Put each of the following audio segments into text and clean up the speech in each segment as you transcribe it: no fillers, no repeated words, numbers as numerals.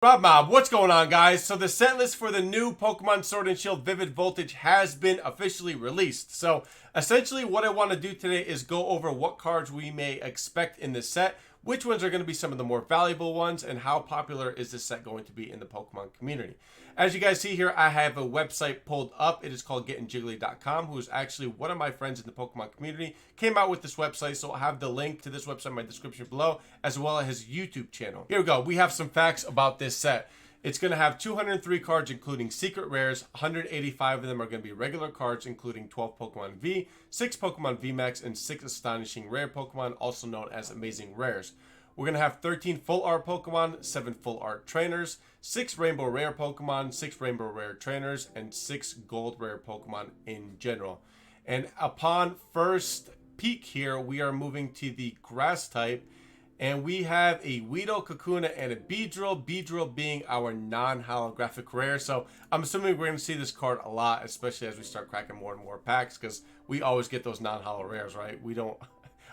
Rob Mob, what's going on, guys? So the set list for the new Pokemon Sword and Shield Vivid Voltage has been officially released. So essentially what I want to do today is go over what cards we may expect in this set, which ones are going to be some of the more valuable ones, and how popular is this set going to be in the Pokemon community. As you guys see here, I have a website pulled up. It is called GettingJiggly.com, who is actually one of my friends in the Pokemon community. Came out with this website, so I'll have the link to this website in my description below, as well as his YouTube channel. Here we go. We have some facts about this set. It's going to have 203 cards, including secret rares. 185 of them are going to be regular cards, including 12 Pokemon V, 6 Pokemon VMAX, and 6 astonishing rare Pokemon, also known as amazing rares. We're going to have 13 full art Pokemon, 7 full art trainers, 6 rainbow rare Pokemon, 6 rainbow rare trainers, and 6 gold rare Pokemon in general. And upon first peek here, we are moving to the grass type. And we have a Weedle, Kakuna, and a Beedrill. Beedrill being our non-holographic rare. So I'm assuming we're going to see this card a lot, especially as we start cracking more and more packs, because we always get those non-holo rares, right? We don't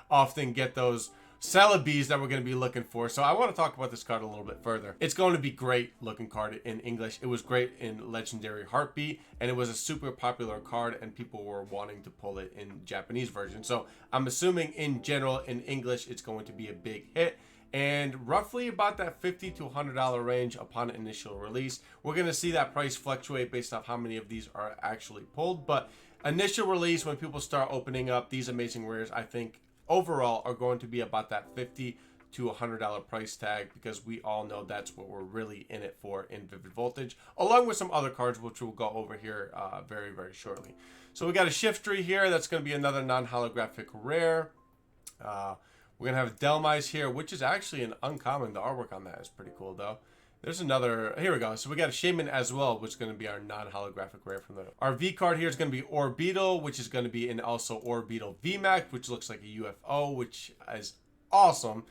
often get those Celebies that we're going to be looking for. So I want to talk about this card a little bit further. It's going to be great looking card in English. It was great in Legendary Heartbeat, and it was a super popular card, and people were wanting to pull it in Japanese version. So I'm assuming in general in English it's going to be a big hit, and roughly about that $50 to $100 range upon initial release. We're going to see that price fluctuate based off how many of these are actually pulled, but initial release, when people start opening up these amazing rares, I think overall are going to be about that $50 to $100 price tag, because we all know that's what we're really in it for in Vivid Voltage, along with some other cards which we'll go over here very shortly. So we got a Shiftry here. That's going to be another non-holographic rare. We're going to have Delmise here, which is actually an uncommon. The artwork on that is pretty cool though. There's another, here we go. So we got a Shaman as well, which is going to be our non-holographic rare from the. Our V card here is going to be Orbeetle, which is going to be in also Orbeetle VMAX, which looks like a UFO, which is awesome.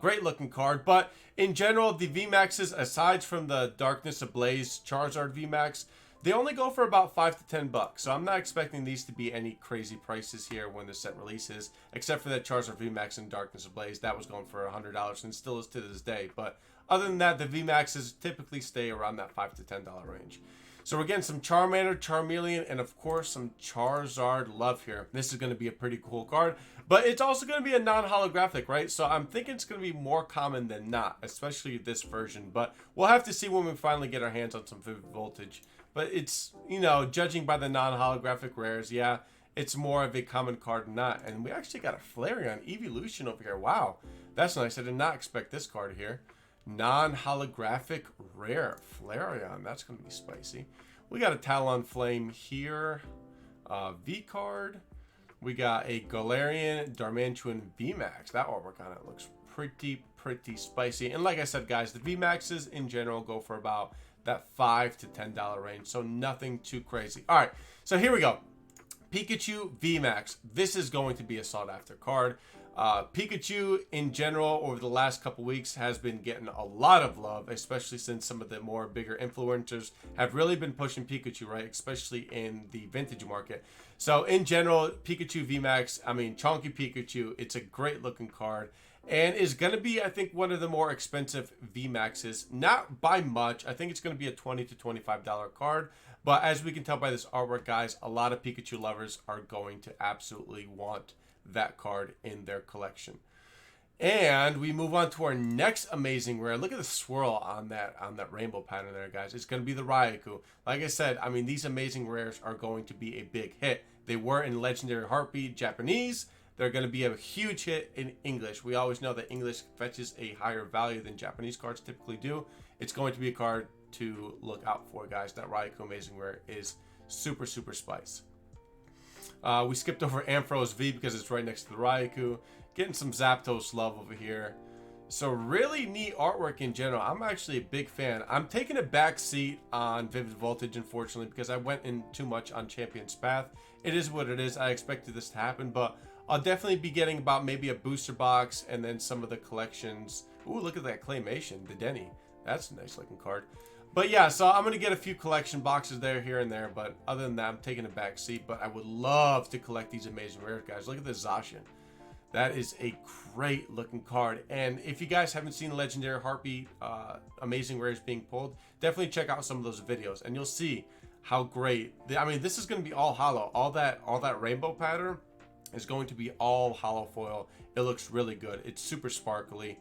Great looking card. But in general, the VMAXs, aside from the Darkness Ablaze Charizard VMAX, they only go for about $5 to $10. So I'm not expecting these to be any crazy prices here when the set releases, except for that Charizard VMAX and Darkness Ablaze. That was going for $100 and still is to this day. But other than that, the VMAXs typically stay around that $5 to $10 range. So we're getting some Charmander, Charmeleon, and of course some Charizard love here. This is going to be a pretty cool card, but it's also going to be a non-holographic, right? So I'm thinking it's going to be more common than not, especially this version. But we'll have to see when we finally get our hands on some Vivid Voltage. But it's, you know, judging by the non-holographic rares, yeah, it's more of a common card than not. And we actually got a Flareon Evolution over here. Wow, that's nice. I did not expect this card here. Non-holographic rare Flareon. That's going to be spicy. We got a Talonflame here. V card. We got a Galarian Darmanitan VMAX. That artwork on it looks pretty spicy. And like I said, guys, the VMAXs in general go for about that $5 to $10 range. So nothing too crazy. All right, so here we go. Pikachu VMAX. This is going to be a sought after card. Pikachu in general over the last couple weeks has been getting a lot of love, especially since some of the more bigger influencers have really been pushing Pikachu, right? Especially in the vintage market. So in general, Pikachu VMAX, I mean, Chonky Pikachu, it's a great looking card and is going to be, I think, one of the more expensive VMAXs. Not by much. I think it's going to be a $20 to $25 card. But as we can tell by this artwork, guys, a lot of Pikachu lovers are going to absolutely want that card in their collection. And we move on to our next amazing rare. Look at the swirl on that rainbow pattern there, guys. It's going to be the Raikou. Like I said, I mean, these amazing rares are going to be a big hit. They were in Legendary Heartbeat Japanese. They're going to be a huge hit in English. We always know that English fetches a higher value than Japanese cards typically do. It's going to be a card to look out for, guys. That Raikou amazing rare is super spice. We skipped over Ampharos V because it's right next to the Raikou. Getting some Zapdos love over here. So really neat artwork in general. I'm actually a big fan. I'm taking a back seat on Vivid Voltage, unfortunately, because I went in too much on Champion's Path. It is what it is. I expected this to happen, but I'll definitely be getting about maybe a booster box and then some of the collections. Ooh, look at that claymation, the Denny. That's a nice looking card. But yeah, so I'm going to get a few collection boxes there, here and there. But other than that, I'm taking a back seat. But I would love to collect these amazing rares, guys. Look at this Zacian. That is a great looking card. And if you guys haven't seen Legendary Heartbeat Amazing Rares being pulled, definitely check out some of those videos and you'll see how great. I mean, this is going to be all hollow. All that rainbow pattern is going to be all hollow foil. It looks really good. It's super sparkly.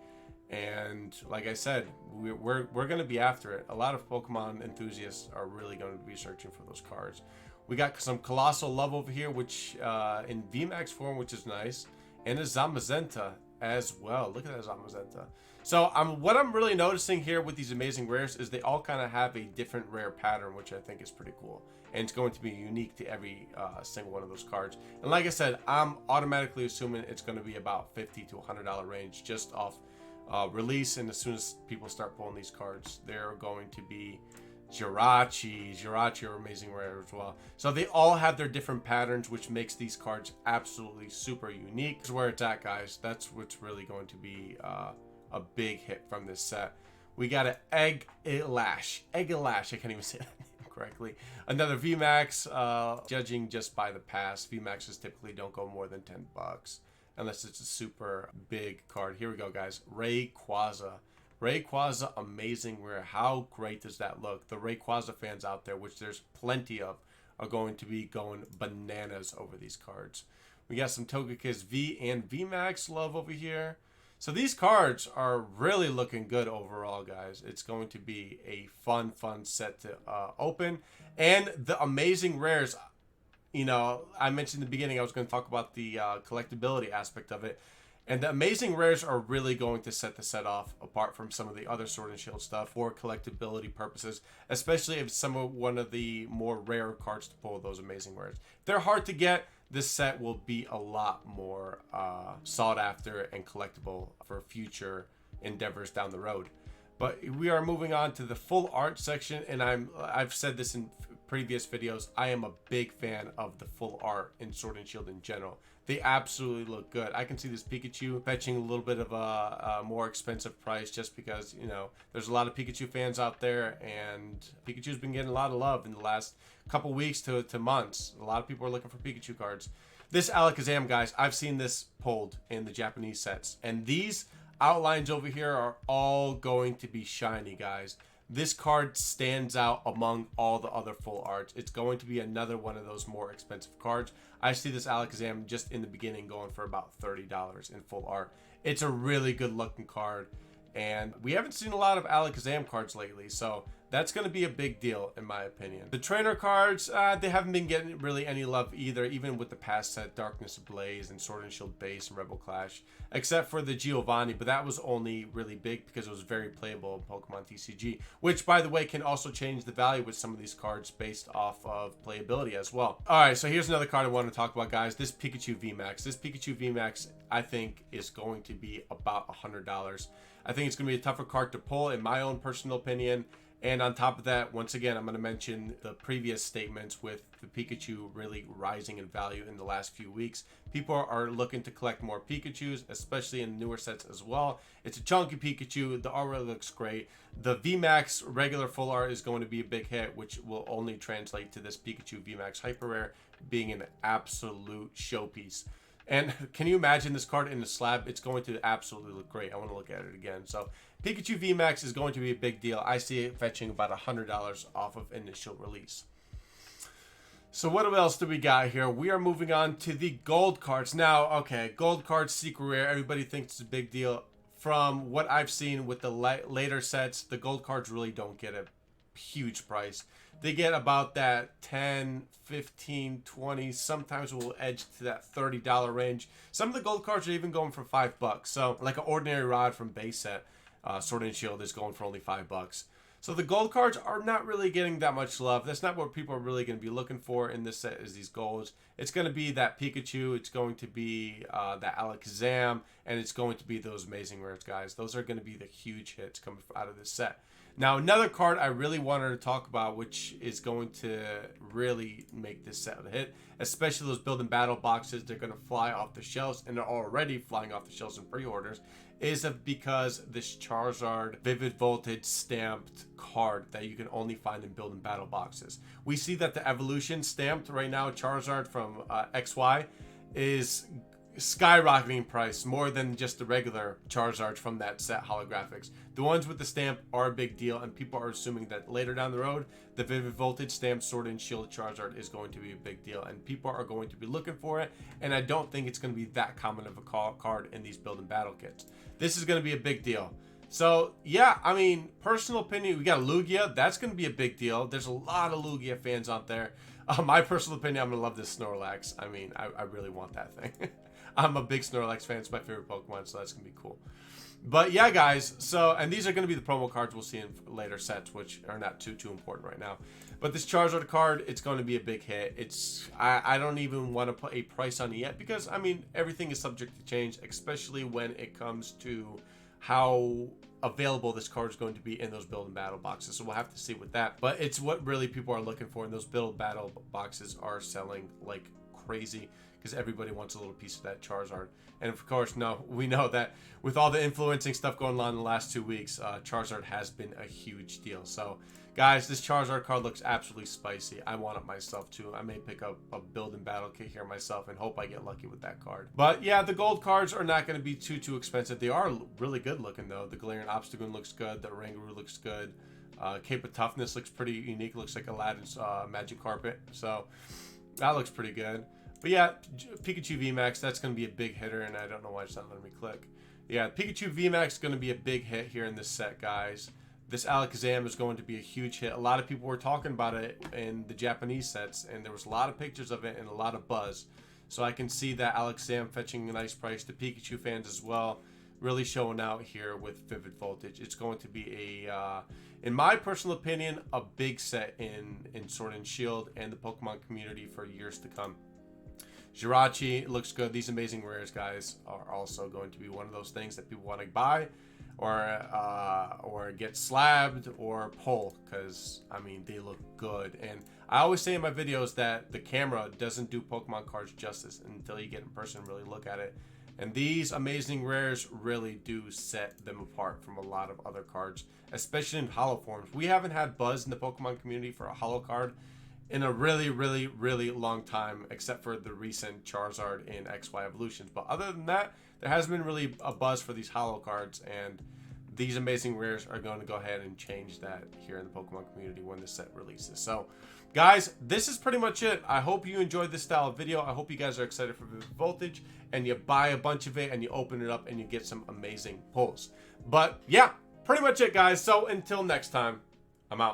And like I said, we're going to be after it. A lot of Pokemon enthusiasts are really going to be searching for those cards. We got some Colossal Love over here, which in VMAX form, which is nice. And a Zamazenta as well. Look at that Zamazenta. So what I'm really noticing here with these amazing rares is they all kind of have a different rare pattern, which I think is pretty cool. And it's going to be unique to every single one of those cards. And like I said, I'm automatically assuming it's going to be about $50 to $100 range just off release. And as soon as people start pulling these cards, they're going to be Jirachi are amazing rare as well. So they all have their different patterns, which makes these cards absolutely super unique. That's where it's at, guys. That's what's really going to be a big hit from this set. We got an Egg-Lash. Egg-Lash, I can't even say that name correctly. Another VMAX, judging just by the past, VMAXs typically don't go more than $10 unless it's a super big card. Here we go, guys. Rayquaza. Rayquaza, amazing rare. How great does that look? The Rayquaza fans out there, which there's plenty of, are going to be going bananas over these cards. We got some Togekiss V and VMAX love over here. So these cards are really looking good overall, guys. It's going to be a fun set to open. And the amazing rares, you know, I mentioned in the beginning I was going to talk about the collectability aspect of it. And the amazing rares are really going to set the set off apart from some of the other Sword and Shield stuff for collectability purposes, especially if one of the more rare cards to pull those amazing rares. If they're hard to get, this set will be a lot more sought after and collectible for future endeavors down the road. But we are moving on to the full art section, and I've said this in previous videos, I am a big fan of the full art in Sword and Shield in general. They absolutely look good. I can see this Pikachu fetching a little bit of a more expensive price just because, you know, there's a lot of Pikachu fans out there, and Pikachu's been getting a lot of love in the last couple weeks to months. A lot of people are looking for Pikachu cards. This Alakazam, guys, I've seen this pulled in the Japanese sets, and these outlines over here are all going to be shiny, guys. This card stands out among all the other full arts. It's going to be another one of those more expensive cards. I see this Alakazam just in the beginning going for about $30 in full art. It's a really good looking card, and we haven't seen a lot of Alakazam cards lately, so that's going to be a big deal in my opinion. The trainer cards, they haven't been getting really any love either, even with the past set, Darkness Ablaze and Sword and Shield Base and Rebel Clash, except for the Giovanni, but that was only really big because it was very playable in Pokemon TCG, which by the way can also change the value with some of these cards based off of playability as well. Alright, so here's another card I want to talk about, guys. This Pikachu VMAX. This Pikachu VMAX I think is going to be about $100. I think it's going to be a tougher card to pull in my own personal opinion. And on top of that, once again, I'm going to mention the previous statements with the Pikachu really rising in value in the last few weeks. People are looking to collect more Pikachus, especially in newer sets as well. It's a chunky Pikachu. The art really looks great. The VMAX regular full art is going to be a big hit, which will only translate to this Pikachu VMAX Hyper Rare being an absolute showpiece. And can you imagine this card in the slab? It's going to absolutely look great. I want to look at it again. So Pikachu VMAX is going to be a big deal. I see it fetching about $100 off of initial release. So what else do we got here? We are moving on to the gold cards. Now, okay, gold cards, secret rare. Everybody thinks it's a big deal. From what I've seen with the later sets, the gold cards really don't get a huge price. They get about that 10, 15, 20, sometimes will edge to that $30 range. Some of the gold cards are even going for $5. So like an ordinary rod from base set, Sword and Shield is going for only $5. So the gold cards are not really getting that much love. That's not what people are really going to be looking for in this set, is these golds. It's going to be that Pikachu, it's going to be that Alakazam, and it's going to be those amazing rares, guys. Those are going to be the huge hits coming out of this set. Now, another card I really wanted to talk about, which is going to really make this set a hit, especially those build and battle boxes. They're going to fly off the shelves, and they're already flying off the shelves in pre-orders, is because this Charizard Vivid Voltage stamped card that you can only find in build and battle boxes. We see that the evolution stamped right now, Charizard from XY, is skyrocketing in price more than just the regular Charizard from that set holographics. The ones with the stamp are a big deal, and people are assuming that later down the road, the Vivid Voltage stamp Sword and Shield Charizard is going to be a big deal, and people are going to be looking for it, and I don't think it's going to be that common of a card in these build and battle kits. This is going to be a big deal. So, yeah, I mean, personal opinion, we got Lugia. That's going to be a big deal. There's a lot of Lugia fans out there. My personal opinion, I'm going to love this Snorlax. I mean, I really want that thing. I'm a big Snorlax fan. It's my favorite Pokemon, so that's going to be cool. But yeah, guys, so, and these are going to be the promo cards we'll see in later sets, which are not too important right now. But this Charizard card, it's going to be a big hit. I don't even want to put a price on it yet because, I mean, everything is subject to change, especially when it comes to how available this card is going to be in those build and battle boxes. So we'll have to see with that. But it's what really people are looking for, and those build battle boxes are selling like crazy because everybody wants a little piece of that Charizard. And of course, we know that with all the influencing stuff going on in the last 2 weeks, Charizard has been a huge deal. So guys, this Charizard card looks absolutely spicy. I want it myself too. I may pick up a build and battle kit here myself and hope I get lucky with that card. But yeah, the gold cards are not going to be too expensive. They are really good looking though. The Galarian Obstagoon looks good. The Oranguru looks good. Cape of Toughness looks pretty unique. Looks like Aladdin's magic carpet. So that looks pretty good. But yeah, Pikachu VMAX, that's going to be a big hitter, and I don't know why it's not letting me click. Yeah, Pikachu VMAX is going to be a big hit here in this set, guys. This Alakazam is going to be a huge hit. A lot of people were talking about it in the Japanese sets, and there was a lot of pictures of it and a lot of buzz. So I can see that Alakazam fetching a nice price. The Pikachu fans as well, really showing out here with Vivid Voltage. It's going to be in my personal opinion, a big set in Sword and Shield and the Pokemon community for years to come. Jirachi looks good. These amazing rares, guys, are also going to be one of those things that people want to buy or get slabbed or pull because, I mean, they look good. And I always say in my videos that the camera doesn't do Pokemon cards justice until you get in person and really look at it. And these amazing rares really do set them apart from a lot of other cards, especially in holo forms. We haven't had buzz in the Pokemon community for a holo card in a really long time, except for the recent Charizard in XY Evolutions. But other than that, there hasn't been really a buzz for these holo cards, and these amazing rares are going to go ahead and change that here in the Pokemon community when the set releases. So guys, this is pretty much it. I hope you enjoyed this style of video. I hope you guys are excited for Vivid Voltage and you buy a bunch of it and you open it up and you get some amazing pulls. But yeah, pretty much it, guys. So until next time, I'm out.